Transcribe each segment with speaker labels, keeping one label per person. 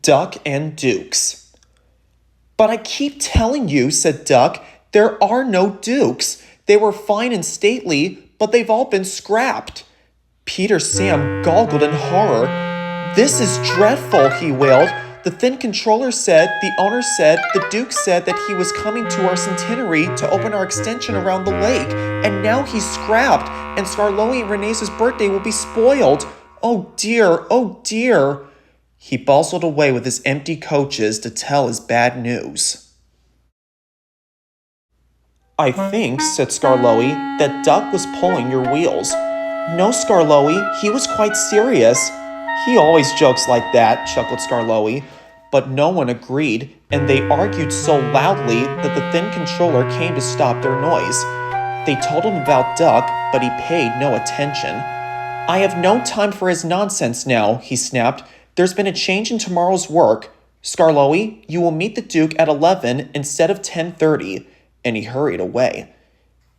Speaker 1: Duck and Dukes. "But I keep telling you," said Duck, "there are no dukes. They were fine and stately, but they've all been scrapped." Peter Sam goggled in horror. "This is dreadful," he wailed. "The thin controller said, the owner said, the Duke said that he was coming to our centenary to open our extension around the lake, and now he's scrapped, and Skarloey and Rheneas' birthday will be spoiled. Oh dear, oh dear." He bustled away with his empty coaches to tell his bad news. "I think," said Skarloey, "that Duck was pulling your wheels." "No, Skarloey, he was quite serious." "He always jokes like that," chuckled Skarloey. But no one agreed, and they argued so loudly that the thin controller came to stop their noise. They told him about Duck, but he paid no attention. "I have no time for his nonsense now," he snapped. "There's been a change in tomorrow's work. Skarloey, you will meet the Duke at 11 instead of 10:30, and he hurried away.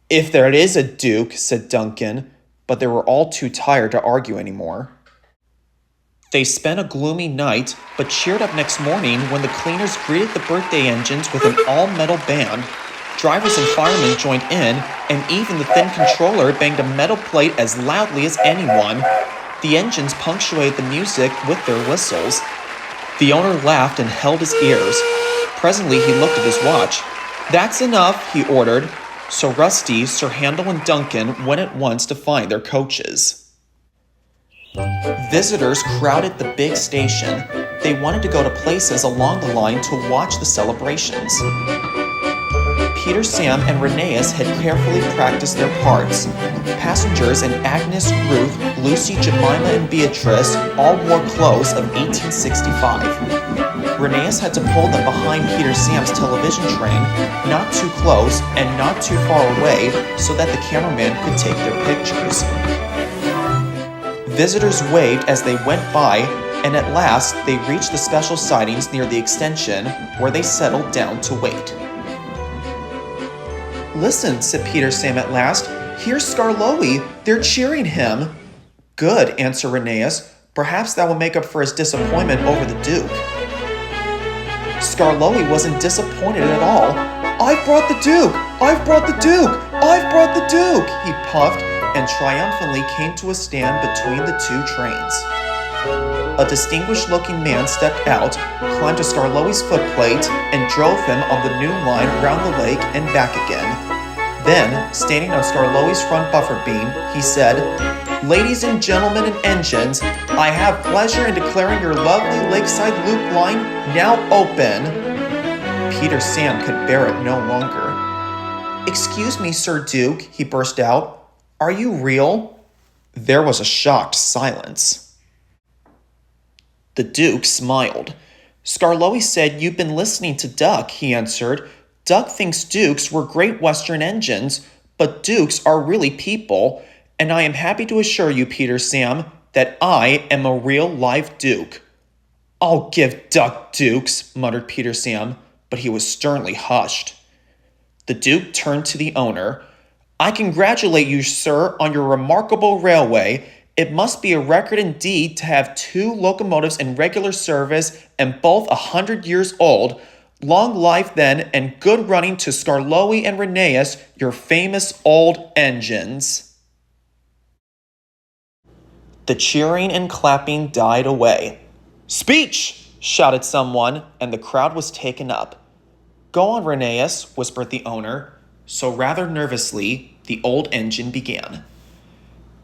Speaker 1: "If there is a Duke," said Duncan, but they were all too tired to argue anymore. They spent a gloomy night, but cheered up next morning when the cleaners greeted the birthday engines with an all-metal band. Drivers and firemen joined in, and even the thin controller banged a metal plate as loudly as anyone. The engines punctuated the music with their whistles. The owner laughed and held his ears. Presently he looked at his watch. "That's enough," he ordered. So Rusty, Sir Handel, and Duncan went at once to find their coaches. Visitors crowded the big station. They wanted to go to places along the line to watch the celebrations. Peter Sam and Rheneas had carefully practiced their parts. Passengers and Agnes, Ruth, Lucy, Jemima, and Beatrice all wore clothes of 1865. Rheneas had to pull them behind Peter Sam's television train, not too close and not too far away, so that the cameraman could take their pictures. Visitors waved as they went by, and at last they reached the special sidings near the extension, where they settled down to wait. "Listen," said Peter Sam at last. "Here's Skarloey. They're cheering him." "Good," answered Rheneas. "Perhaps that will make up for his disappointment over the Duke." Skarloey wasn't disappointed at all. "I've brought the Duke! I've brought the Duke! I've brought the Duke!" he puffed, and triumphantly came to a stand between the two trains. A distinguished-looking man stepped out, climbed to Skarloey's footplate, and drove him on the noon line round the lake and back again. Then, standing on Skarloey's front buffer beam, he said, "Ladies and gentlemen and engines, I have pleasure in declaring your lovely lakeside loop line now open." Peter Sam could bear it no longer. "Excuse me, Sir Duke," he burst out. "Are you real?" There was a shocked silence. The Duke smiled. "Skarloey said you've been listening to Duck," he answered. "Duck thinks Dukes were Great Western engines, but Dukes are really people, and I am happy to assure you, Peter Sam, that I am a real live Duke." "I'll give Duck Dukes," muttered Peter Sam, but he was sternly hushed. The Duke turned to the owner. "I congratulate you, sir, on your remarkable railway. It must be a record indeed to have 2 locomotives in regular service and both 100 years old. Long life then, and good running to Skarloey and Rheneas, your famous old engines." The cheering and clapping died away. "Speech!" shouted someone, and the crowd was taken up. "Go on, Rheneas," whispered the owner. So rather nervously, the old engine began.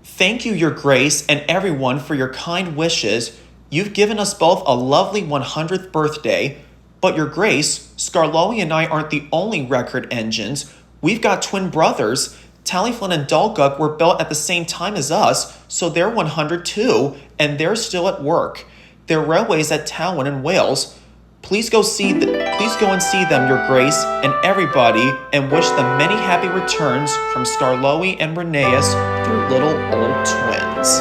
Speaker 1: "Thank you, your grace, and everyone for your kind wishes. You've given us both a lovely 100th birthday. But your grace, Skarloey and I aren't the only record engines. We've got twin brothers. Tallyflin and Dulguk were built at the same time as us, so they're 100 too, and they're still at work. Their railway's at Talwyn in Wales. Please go and see them, your grace, and everybody, and wish them many happy returns from Skarloey and Rheneas, their little old twins."